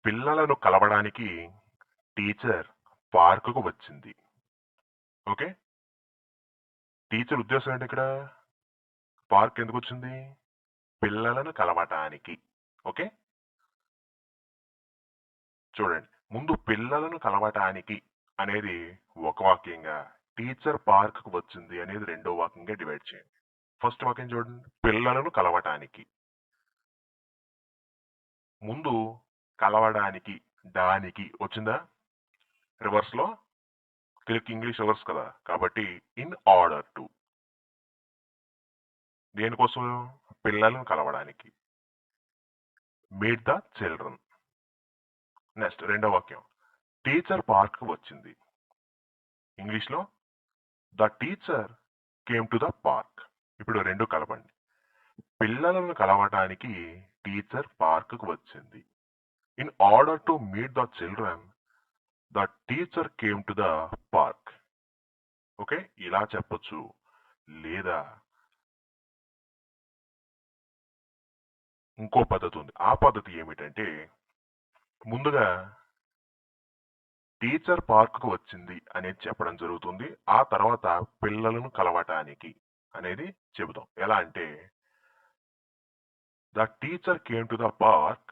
పిల్లలను కలవడానికి టీచర్ పార్కుకు వచ్చింది. ఓకే, టీచర్ ఉద్దేశం ఏంటి ఇక్కడ? పార్క్ ఎందుకు వచ్చింది? పిల్లలను కలవటానికి. ఓకే, చూడండి, ముందు పిల్లలను కలవటానికి అనేది ఒక వాక్యంగా, టీచర్ పార్కుకు వచ్చింది అనేది రెండో వాక్యంగా డివైడ్ చేయండి. ఫస్ట్ వాక్యం చూడండి, పిల్లలను కలవటానికి. ముందు కలవడానికి దానికి వచ్చిందా? రివర్స్ లో, తెలుగు ఇంగ్లీష్ రివర్స్ కదా, కాబట్టి ఇన్ ఆర్డర్ టు. దేనికోసం? పిల్లలను కలవడానికి. Meet the children. నెక్స్ట్ రెండో వాక్యం, టీచర్ పార్క్ కు వచ్చింది. ఇంగ్లీష్ లో the teacher came to the park. ఇప్పుడు రెండు కలపండి. పిల్లలను కలవటానికి టీచర్ పార్క్ కు వచ్చింది. In order to meet the children the teacher came to the park. Okay, ఇలా చెప్పొచ్చు. లేదా ఇంకో పద్ధతి ఉంది. ఆ పద్ధతి ఏమిటంటే, ముందుగా టీచర్ పార్కుకు వచ్చింది అనేది చెప్పడం జరుగుతుంది. ఆ తర్వాత పిల్లలను కలవటానికి అనేది చెబుతాం. ఎలా అంటే, the teacher came to the park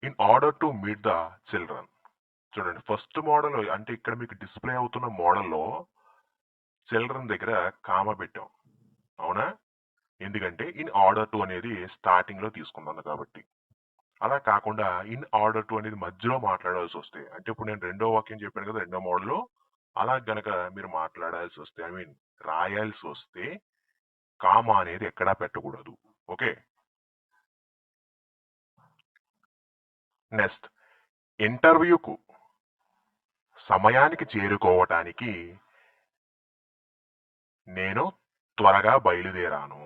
in order to meet the children. చూడండి, ఫస్ట్ మోడల్ అంటే ఇక్కడ మీకు డిస్ప్లే అవుతున్న మోడల్లో చిల్డ్రన్ దగ్గర కామ పెట్టాం. అవునా? ఎందుకంటే ఇన్ ఆర్డర్ టు అనేది స్టార్టింగ్ లో తీసుకున్నాను కాబట్టి. అలా కాకుండా ఇన్ ఆర్డర్ టు అనేది మధ్యలో మాట్లాడాల్సి వస్తే, అంటే ఇప్పుడు నేను రెండో వాక్యం చెప్పాను కదా, రెండో మోడల్లో, అలా గనక మీరు మాట్లాడాల్సి వస్తే, ఐ మీన్ రాయాల్సి వస్తే, కామా అనేది ఎక్కడా పెట్టకూడదు. ఓకే, నెక్స్ట్, ఇంటర్వ్యూకు సమయానికి చేరుకోవటానికి నేను త్వరగా బయలుదేరాను.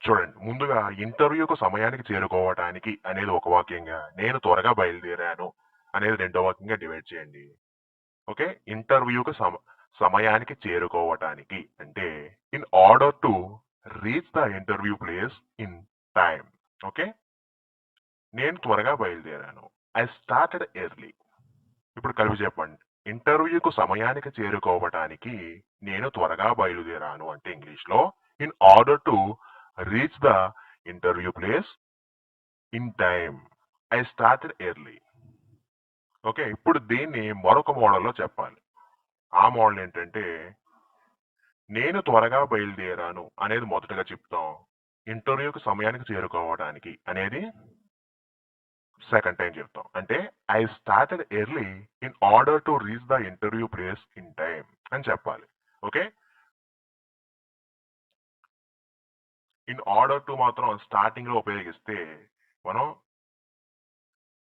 చూడండి, ముందుగా ఇంటర్వ్యూకు సమయానికి చేరుకోవటానికి అనేది ఒక వాక్యంగా, నేను త్వరగా బయలుదేరాను అనేది రెండో వాక్యంగా డివైడ్ చేయండి. ఓకే, ఇంటర్వ్యూకు సమయానికి చేరుకోవటానికి అంటే in order to reach the interview place in time. Okay, నేను త్వరగా బయలుదేరాను. I started early. ఇప్పుడు కలిపి చెప్పండి. ఇంటర్వ్యూకు సమయానికి చేరుకోవటానికి నేను త్వరగా బయలుదేరాను అంటే ఇంగ్లీష్ లో in order to reach the interview place in time I started early. Okay, ఇప్పుడు దీన్ని మరొక మోడల్లో చెప్పాలి. ఆ మోడల్ ఏంటంటే, నేను త్వరగా బయలుదేరాను అనేది మొదటగా చెప్తాం. ఇంటర్వ్యూకి సమయానికి చేరుకోవడానికి అనేది సెకండ్ టైం చెప్తాం. అంటే I started early in order to reach the interview place in time అని చెప్పాలి. ఓకే, ఇన్ ఆర్డర్ టు మాత్రం స్టార్టింగ్ లో ఉపయోగిస్తే మనం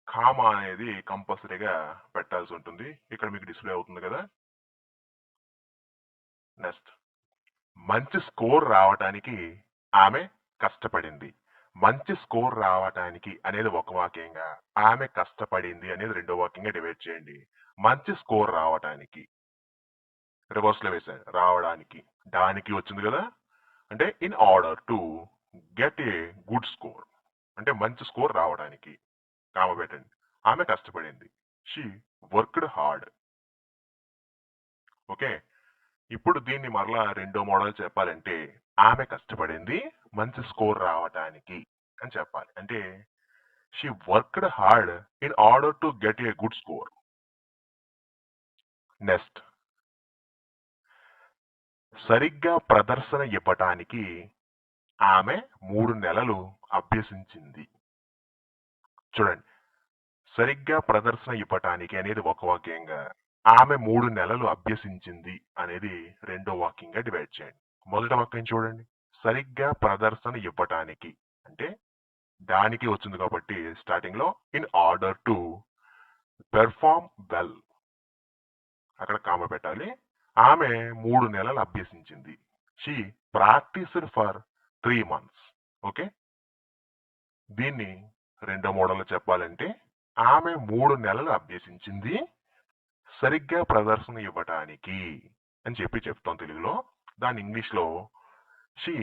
కామా అనేది కంపల్సరీగా పెట్టాల్సి ఉంటుంది. ఇక్కడ మీకు డిస్ప్లే అవుతుంది కదా. నెక్స్ట్, మంచి స్కోర్ రావటానికి ఆమె కష్టపడింది. మంచి స్కోర్ రావటానికి అనేది ఒక వాక్యంగా, ఆమె కష్టపడింది అనేది రెండో వాక్యంగా డివైడ్ చేయండి. మంచి స్కోర్ రావటానికి రివర్స్ లో వేసాను, రావడానికి దానికి వచ్చింది కదా, అంటే in order to get a good score అంటే మంచి స్కోర్ రావడానికి కామ పెట్టండి. ఆమె కష్టపడింది. She worked hard. ఓకే, ఇప్పుడు దీన్ని మరలా రెండో మోడల్ చెప్పాలంటే, ఆమె కష్టపడింది మంచి స్కోర్ రావటానికి అని చెప్పాలి. అంటే she worked hard in order to get a good score. Next, సరిగ్గా ప్రదర్శన ఇవ్వటానికి ఆమె 3 నెలలు అభ్యసించింది. చూడండి, సరిగ్గా ప్రదర్శన ఇవ్వటానికి అనేది ఒక వాక్యంగా, ఆమె 3 నెలలు అభ్యసించింది అనేది రెండో వాక్యంగా డివైడ్ చేయండి. మొదటి వాక్యం చూడండి, సరిగ్గా ప్రదర్శన ఇవ్వటానికి అంటే దానికి వచ్చింది కాబట్టి స్టార్టింగ్ లో in order to perform well అక్కడ కామ పెట్టాలి. ఆమె 3 నెలలు అభ్యసించింది. She practised for 3 months. Okay, దీన్ని రెండో మోడల్ చెప్పాలంటే, ఆమె 3 నెలలు అభ్యసించింది సరిగ్గా ప్రదర్శన ఇవ్వటానికి అని చెప్తాం తెలుగులో. దాని ఇంగ్లీష్ లో she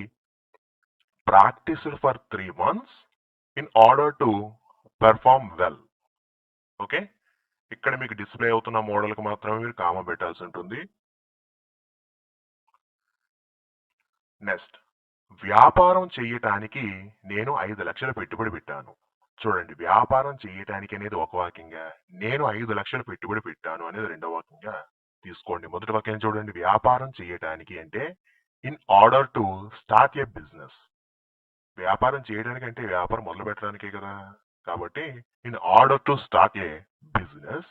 practised for 3 months in order to perform well. Okay, ఇక్కడ మీకు డిస్ప్లే అవుతున్న మోడల్కి మాత్రమే మీరు కామా పెట్టాల్సి ఉంటుంది. నెక్స్ట్, వ్యాపారం చేయటానికి నేను 5 లక్షలు పెట్టుబడి పెట్టాను. చూడండి, వ్యాపారం చేయటానికి అనేది ఒక వాక్యంగా, నేను 5 లక్షలు పెట్టుబడి పెట్టాను అనేది రెండో వాక్యంగా తీసుకోండి. మొదటి వాక్యం చూడండి, వ్యాపారం చేయటానికి అంటే in order to start A business. వ్యాపారం చేయడానికి అంటే వ్యాపారం మొదలు పెట్టడానికే కదా, కాబట్టి in order to start A business.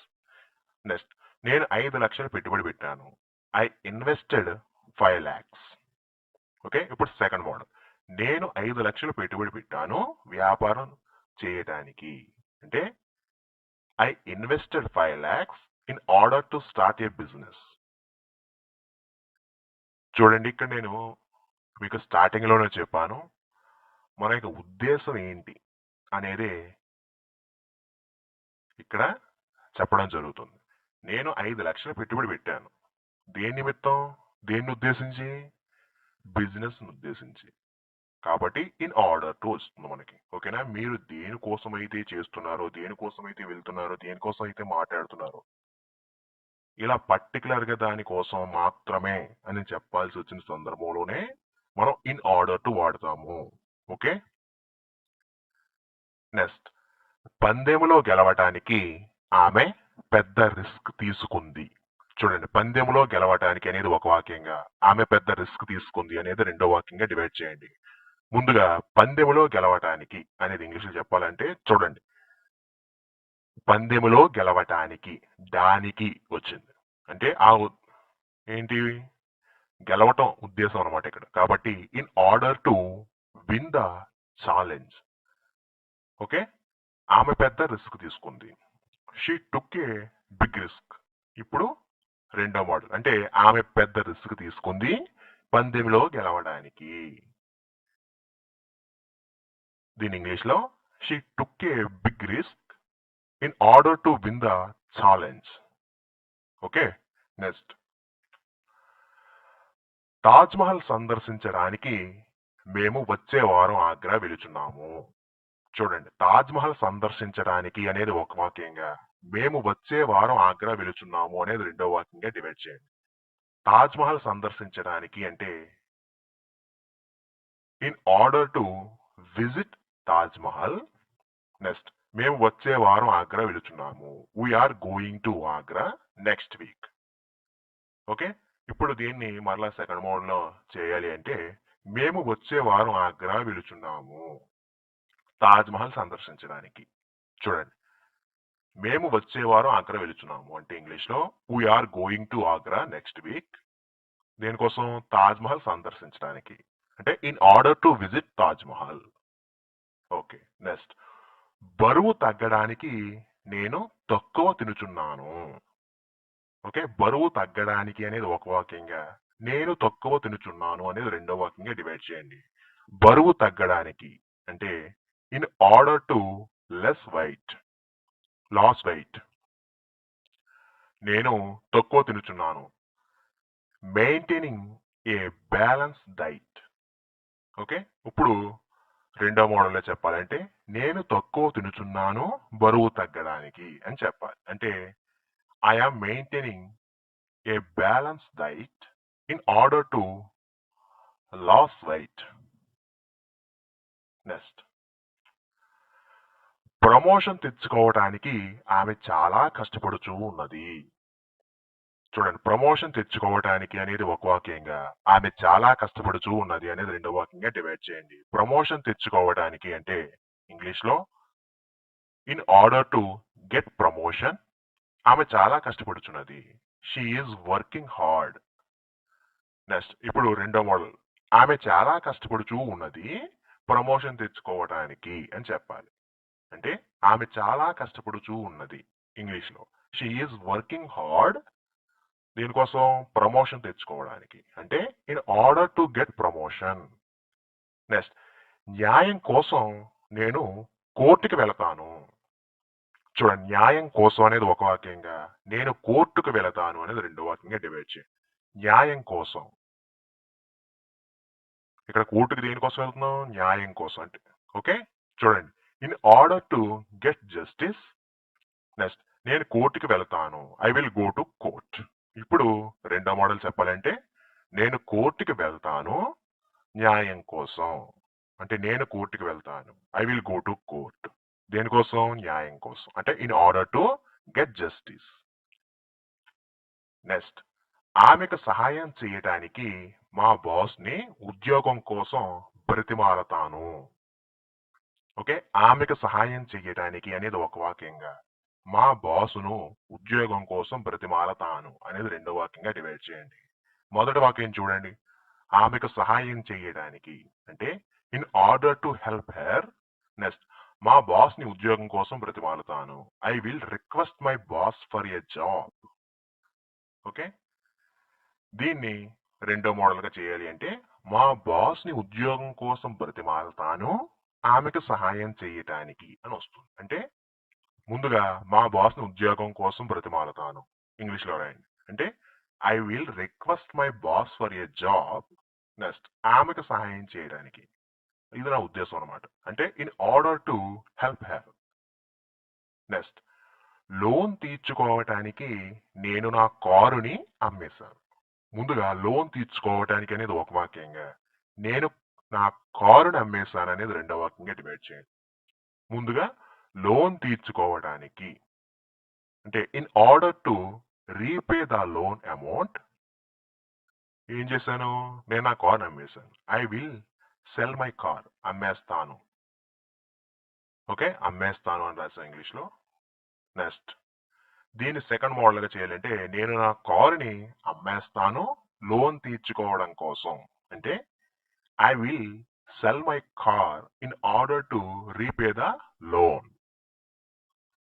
Next, నేను 5 లక్షలు పెట్టుబడి పెట్టాను. I invested 5 lakhs. ఓకే, ఇప్పుడు సెకండ్ మోడల్, నేను 5 లక్షలు పెట్టుబడి పెట్టాను వ్యాపారం చేయడానికి అంటే I invested 5 lakhs in order to start A business. చూడండి, ఇక్కడ నేను మీకు స్టార్టింగ్ లోనే చెప్పాను, మన యొక్క ఉద్దేశం ఏంటి అనేది ఇక్కడ చెప్పడం జరుగుతుంది. నేను 5 లక్షలు పెట్టుబడి పెట్టాను. దేని నిమిత్తం? దేన్ని ఉద్దేశించి? బిజినెస్ ఉద్దేశించి. కాబట్టి ఇన్ ఆర్డర్ టు వస్తుంది మనకి. ఓకేనా, మీరు దేనికోసం అయితే చేస్తున్నారో, దేనికోసం అయితే వెళ్తున్నారో, దేనికోసం అయితే మాట్లాడుతున్నారో, ఇలా పర్టికులర్ గా దానికోసం మాత్రమే అని చెప్పాల్సి వచ్చిన సందర్భంలోనే మనం ఇన్ ఆర్డర్ టు వాడతాము. ఓకే, నెక్స్ట్, పందెములో గెలవటానికి ఆమె పెద్ద రిస్క్ తీసుకుంది. చూడండి, పందెములో గెలవటానికి అనేది ఒక వాక్యంగా, ఆమె పెద్ద రిస్క్ తీసుకుంది అనేది రెండో వాక్యంగా డివైడ్ చేయండి. ముందుగా పందెములో గెలవటానికి అనేది ఇంగ్లీష్లో చెప్పాలంటే చూడండి, పందెములో గెలవటానికి దానికి వచ్చింది అంటే ఏంటి, గెలవటం ఉద్దేశం అనమాట ఇక్కడ. కాబట్టి in order to win the challenge. Okay, ఆమె పెద్ద రిస్క్ తీసుకుంది. She took a big risk. ఇప్పుడు రెండో మోడల్ అంటే ఆమె పెద్ద రిస్క్ తీసుకుంది పందెంలో గెలవడానికి. దీని ఇంగ్లీష్ లో she took a big risk in order to win the challenge. Okay, next, Taj Mahal సందర్శించడానికి మేము వచ్చే వారం ఆగ్రా వెళుచున్నాము. చూడండి, తాజ్ మహల్ సందర్శించడానికి అనేది ఒక వాక్యంగా, మేము వచ్చే వారం ఆగ్రా వెళుచున్నాము అనేది రెండో వాక్యంగా డివైడ్ చేయండి. తాజ్ మహల్ సందర్శించడానికి అంటే in order to visit Taj Mahal. Next, మేము వచ్చే వారం ఆగ్రా వెళుచున్నాము. We are going to Agra next week. Okay, ఇప్పుడు దీన్ని మరలా సెకండ్ మోడ్ లో చేయాలి అంటే మేము వచ్చే వారం ఆగ్రా వెళుచున్నాము తాజ్ మహల్ సందర్శించడానికి. చూడండి, మేము వచ్చే వారం ఆగ్రా వెళుచున్నాము అంటే ఇంగ్లీష్ లో we are going to Agra next week. దేనికోసం? తాజ్ మహల్ సందర్శించడానికి అంటే in order to visit Taj Mahal. Okay, next, బరువు తగ్గడానికి నేను తక్కువ తినుచున్నాను. ఓకే, బరువు తగ్గడానికి అనేది ఒక వాక్యంగా, నేను తక్కువ తినుచున్నాను అనేది రెండో వాక్యంగా డివైడ్ చేయండి. బరువు తగ్గడానికి అంటే in order to loss weight. నేను తక్కువ తినుచున్నాను. Maintaining a balance diet. Okay, ఇప్పుడు రెండో మోడల్లో చెప్పాలంటే నేను తక్కువ తినుచున్నాను బరువు తగ్గడానికి అని చెప్పాలి. అంటే I am maintaining a balance diet in order to loss weight. Next, promotion తెచ్చుకోవడానికి ఆమె చాలా కష్టపడుచూ ఉన్నది. చూడండి, ప్రమోషన్ తెచ్చుకోవడానికి అనేది ఒక వాక్యంగా, ఆమె చాలా కష్టపడుచూ ఉన్నది అనేది రెండో వాక్యంగా డివైడ్ చేయండి. ప్రమోషన్ తెచ్చుకోవడానికి అంటే ఇంగ్లీష్ లో in order to get promotion, ఆమె చాలా కష్టపడుచున్నది. She is working hard. Next, ఇప్పుడు రెండో మోడల్, ఆమె చాలా కష్టపడుచూ ఉన్నది ప్రమోషన్ తెచ్చుకోవడానికి అని చెప్పాలి. అంటే ఆమె చాలా కష్టపడుచూ ఉన్నది ఇంగ్లీష్ లో షీ ఈజ్ వర్కింగ్ హార్డ్. దీనికోసం ప్రమోషన్ తెచ్చుకోవడానికి అంటే in order to get promotion. Next, న్యాయం కోసం నేను కోర్టుకి వెళతాను. చూడండి, న్యాయం కోసం అనేది ఒక వాక్యంగా, నేను కోర్టుకు వెళతాను అనేది రెండో వాక్యంగా డివైడ్ చేయండి. న్యాయం కోసం, ఇక్కడ కోర్టుకి దేనికోసం వెళ్తున్నాం? న్యాయం కోసం అంటే. ఓకే, చూడండి, in order to get justice next నేను కోర్టుకి వెళ్తాను. I will go to court. ఇప్పుడు రెండో మోడల్ చెప్పాలంటే నేను కోర్టుకి వెళ్తాను న్యాయం కోసం. అంటే నేను కోర్టుకి వెళ్తాను. I will go to court. దేనికోసం? న్యాయం కోసం. అంటే in order to get justice. Next ఆమెకు సహాయం చేయటానికి మా బాస్ ని ఉద్యోగం కోసం బ్రతిమాలతాను. ఓకే, ఆమెకు సహాయం చేయటానికి అనేది ఒక వాక్యంగా, మా బాసును ఉద్యోగం కోసం బ్రతిమాలతాను అనేది రెండో వాక్యంగా డివైడ్ చేయండి. మొదటి వాక్యం చూడండి, ఆమెకు సహాయం చేయడానికి అంటే in order to help her. Next మా బాస్ ని ఉద్యోగం కోసం బ్రతిమాలుతాను. I will request my boss for a job. Okay, దీన్ని రెండో మోడల్ గా చేయాలి అంటే మా బాస్ ని ఉద్యోగం కోసం బ్రతిమాలుతాను ఆమెకు సహాయం చేయటానికి అని వస్తుంది. అంటే ముందుగా మా బాస్ ని ఉద్యోగం కోసం బ్రతిమాలుతాను, ఇంగ్లీష్ లో రాయండి. అంటే I will request my boss for a job. Next ఆమెకు సహాయం చేయడానికి, ఇది నా ఉద్దేశం అనమాట. అంటే in order to help her. Next loan తీర్చుకోవటానికి నేను నా కారుని అమ్మేశాను. ముందుగా లోన్ తీర్చుకోవటానికి అనేది ఒక వాక్యంగా, నేను నా కారుని అమ్మేశాను అనేది రెండో వాక్యంగా డివైడ్ చేయండి. ముందుగా లోన్ తీర్చుకోవడానికి అంటే in order to repay the loan amount ఏం చేశాను? నేను నా కార్ అమ్మేశాను. I will sell my car. అమ్మేస్తాను. ఓకే, అమ్మేస్తాను అని రాశాను ఇంగ్లీష్ లో. నెక్స్ట్ దీన్ని సెకండ్ మోడల్ గా చేయాలంటే నేను నా కారుని అమ్మేస్తాను లోన్ తీర్చుకోవడం కోసం. అంటే I will sell my car in order to repay the loan.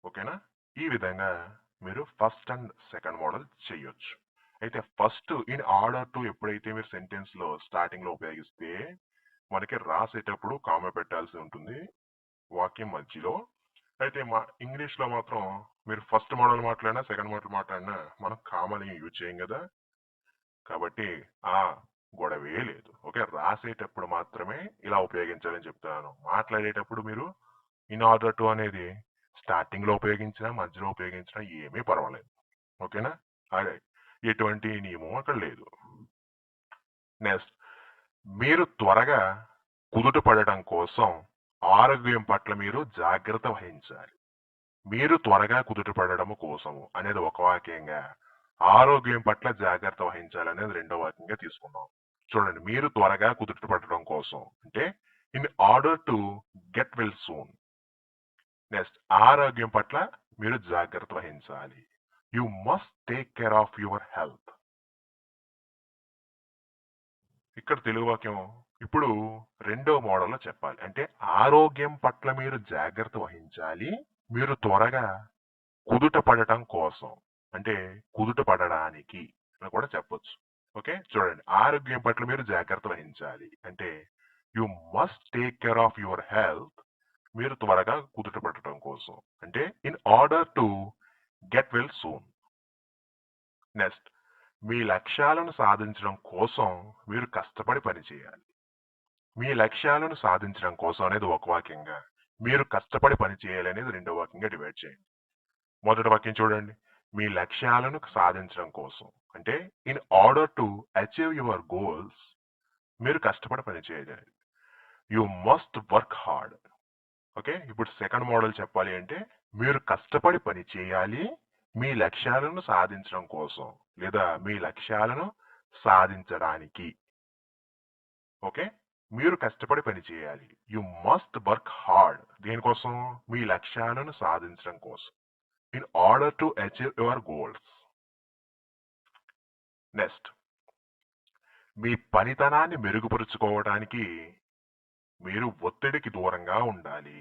ఓకేనా? ఈ విధంగా మీరు ఫస్ట్ అండ్ సెకండ్ మోడల్ చేయొచ్చు. అయితే ఫస్ట్ ఇన్ ఆర్డర్ టు ఎప్పుడైతే మీరు సెంటెన్స్ లో స్టార్టింగ్ లో ఉపయోగిస్తే మనకి రాసేటప్పుడు కామా పెట్టాల్సి ఉంటుంది వాక్యం మధ్యలో. అయితే మా ఇంగ్లీష్ లో మాత్రం మీరు ఫస్ట్ మోడల్ మాట్లాడినా సెకండ్ మోడల్ మాట్లాడినా మనం కామన్ యూజ్ చేయం కదా, కాబట్టి ఆ గొడవే లేదు. ఓకే, రాసేటప్పుడు మాత్రమే ఇలా ఉపయోగించాలని చెప్తున్నాను. మాట్లాడేటప్పుడు మీరు ఇన్ ఆర్డర్ టు అనేది స్టార్టింగ్ లో ఉపయోగించినా మధ్యలో ఉపయోగించినా ఏమీ పర్వాలేదు. ఓకేనా? అదే ఎటువంటి నియమం అక్కడ లేదు. నెక్స్ట్ మీరు త్వరగా కుదుట పడటం కోసం ఆరోగ్యం పట్ల మీరు జాగ్రత్త వహించాలి. మీరు త్వరగా కుదుట పడడం కోసము అనేది ఒక వాక్యంగా, ఆరోగ్యం పట్ల జాగ్రత్త వహించాలి అనేది రెండో వాక్యంగా తీసుకున్నాం. చూడండి, మీరు త్వరగా కుదుట పడడం కోసం అంటే in order to get well soon. Next ఆరోగ్యం పట్ల మీరు జాగ్రత్త వహించాలి. You must take care of your health. ఇక్కడ తెలుగు వాక్యం ఇప్పుడు రెండో మోడల్లో చెప్పాలి అంటే ఆరోగ్యం పట్ల మీరు జాగ్రత్త వహించాలి, మీరు త్వరగా కుదుట పడటం కోసం అంటే కుదుట పడడానికి అని కూడా చెప్పొచ్చు. ఓకే, చూడండి, ఆరోగ్యం పట్ల మీరు జాగ్రత్త వహించాలి అంటే you must take care of your health. మీరు త్వరగా కుదుట పడటం కోసం అంటే in order to get well soon. Next మీ లక్ష్యాలను సాధించడం కోసం మీరు కష్టపడి పనిచేయాలి. మీ లక్ష్యాలను సాధించడం కోసం అనేది ఒక వాక్యంగా, మీరు కష్టపడి పని చేయాలి అనేది రెండో వాక్యంగా డివైడ్ చేయండి. మొదటి వాక్యం చూడండి, మీ లక్ష్యాలను సాధించడం కోసం అంటే in order to achieve your goals మీరు కష్టపడి పని చేయాలి. You must work hard. Okay, ఇప్పుడు సెకండ్ మోడల్ చెప్పాలి అంటే మీరు కష్టపడి పని చేయాలి మీ లక్ష్యాలను సాధించడం కోసం లేదా మీ లక్ష్యాలను సాధించడానికి. ఓకే, మీరు కష్టపడి పని చేయాలి. You must work hard. దేనికోసం? మీ లక్ష్యాలను సాధించడం కోసం in order to achieve your goals. Next మీ పనితనాన్ని మెరుగుపరుచుకోవడానికి మీరు ఒత్తిడికి దూరంగా ఉండాలి.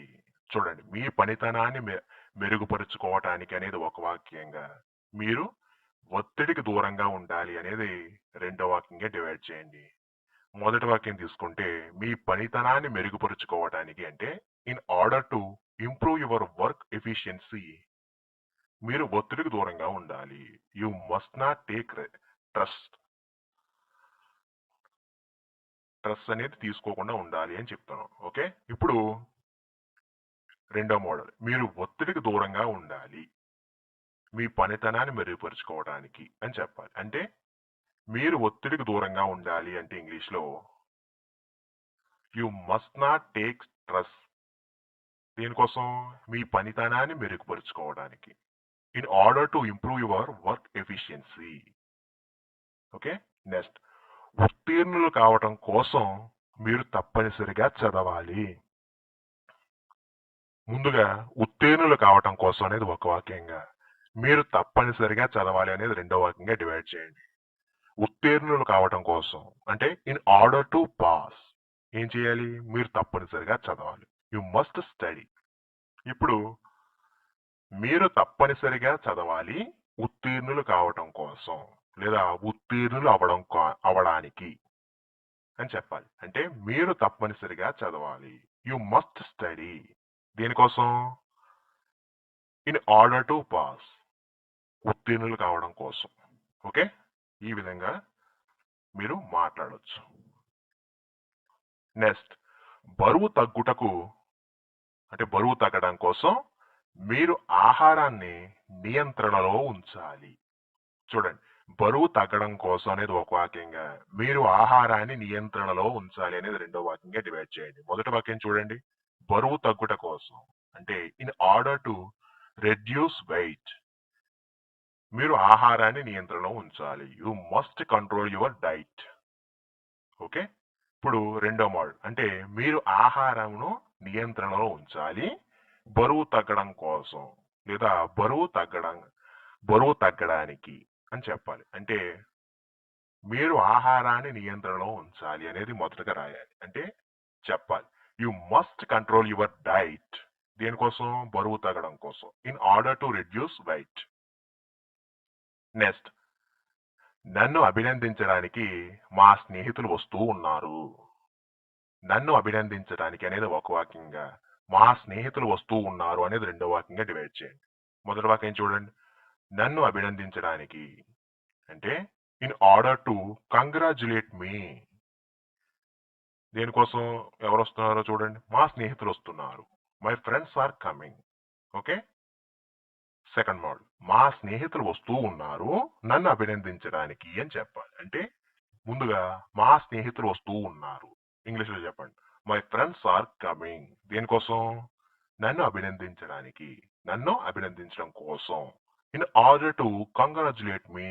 చూడండి, మీ పనితనాన్ని మెరుగుపరుచుకోవటానికి అనేది ఒక వాక్యంగా, మీరు ఒత్తిడికి దూరంగా ఉండాలి అనేది రెండో వాక్యంగా డివైడ్ చేయండి. మొదటి వాక్యం తీసుకుంటే మీ పనితనాన్ని మెరుగుపరుచుకోవటానికి అంటే in order to improve your work efficiency మీరు ఒత్తిడికి దూరంగా ఉండాలి. You must not take stress అనేది తీసుకోకుండా ఉండాలి అని చెప్తాను. ఓకే, ఇప్పుడు రెండో మోడల్ మీరు ఒత్తిడికి దూరంగా ఉండాలి. మీ పనితనాన్ని మెరుగుపరుచుకోవడానికి అని చెప్పాలి. అంటే మీరు ఒత్తిడికి దూరంగా ఉండాలి అంటే ఇంగ్లీష్లో you must not take stress. దీనికోసం మీ పనితనాన్ని మెరుగుపరుచుకోవడానికి. In order to improve your work efficiency. Okay, next ఉత్తీర్ణులు కావటం కోసం మీరు తప్పనిసరిగా చదవాలి. ముందుగా ఉత్తీర్ణులు కావటం కోసం అనేది ఒక వాక్యంగా, మీరు తప్పనిసరిగా చదవాలి అనేది రెండో వాక్యంగా డివైడ్ చేయండి. ఉత్తీర్ణులు కావటం కోసం అంటే ఇన్ ఆర్డర్ టు పాస్ ఏం చేయాలి? మీరు తప్పనిసరిగా చదవాలి. You must study. ఇప్పుడు మీరు తప్పనిసరిగా చదవాలి ఉత్తీర్ణులు కావటం కోసం లేదా ఉత్తీర్ణులు అవడానికి అని చెప్పాలి. అంటే మీరు తప్పనిసరిగా చదవాలి. You must study. దేనికోసం? ఇన్ ఆర్డర్ టు పాస్, ఉత్తీర్ణులు కావడం కోసం. ఓకే, ఈ విధంగా మీరు మాట్లాడవచ్చు. నెక్స్ట్ బరువు తగ్గుటకు అంటే బరువు తగ్గడం కోసం మీరు ఆహారాన్ని నియంత్రణలో ఉంచాలి. చూడండి, బరువు తగ్గడం కోసం అనేది ఒక వాక్యంగా, మీరు ఆహారాన్ని నియంత్రణలో ఉంచాలి అనేది రెండో వాక్యంగా డివైడ్ చేయండి. మొదటి వాక్యం చూడండి, బరువు తగ్గుట కోసం అంటే in order to reduce weight, మీరు ఆహారాన్ని నియంత్రణలో ఉంచాలి. You must control your diet. Okay, ఇప్పుడు రెండో మోడల్ అంటే మీరు ఆహారంను నియంత్రణలో ఉంచాలి బరువు తగ్గడం కోసం లేదా బరువు తగ్గడానికి అని చెప్పాలి. అంటే మీరు ఆహారాన్ని నియంత్రణలో ఉంచాలి అనేది మొదటగా రాయాలి. అంటే చెప్పాలి you must control your diet. దేనికోసం? బరువు తగ్గడం కోసం. In order to reduce weight. Next నన్ను అభినందించడానికి మా స్నేహితులు వస్తూ ఉన్నారు. నన్ను అభినందించడానికి అనేది ఒక వాక్యంగా, మా స్నేహితులు వస్తూ ఉన్నారు అనేది రెండో వాక్యంగా డివైడ్ చేయండి. మొదటి వాక్యం చూడండి, నన్ను అభినందించడానికి అంటే in order to congratulate me. దేనికోసం? ఎవరు వస్తున్నారో చూడండి, మా స్నేహితులు వస్తున్నారు. My friends are coming. Okay, second model, మా స్నేహితులు వస్తూ ఉన్నారు నన్ను అభినందించడానికి అని చెప్పాలి. అంటే ముందుగా మా స్నేహితులు వస్తూ ఉన్నారు, ఇంగ్లీష్ లో చెప్పండి, మై ఫ్రెండ్స్ ఆర్ కమింగ్. దేనికోసం? నన్ను అభినందించడానికి, నన్ను అభినందించడం కోసం. In order to congratulate me.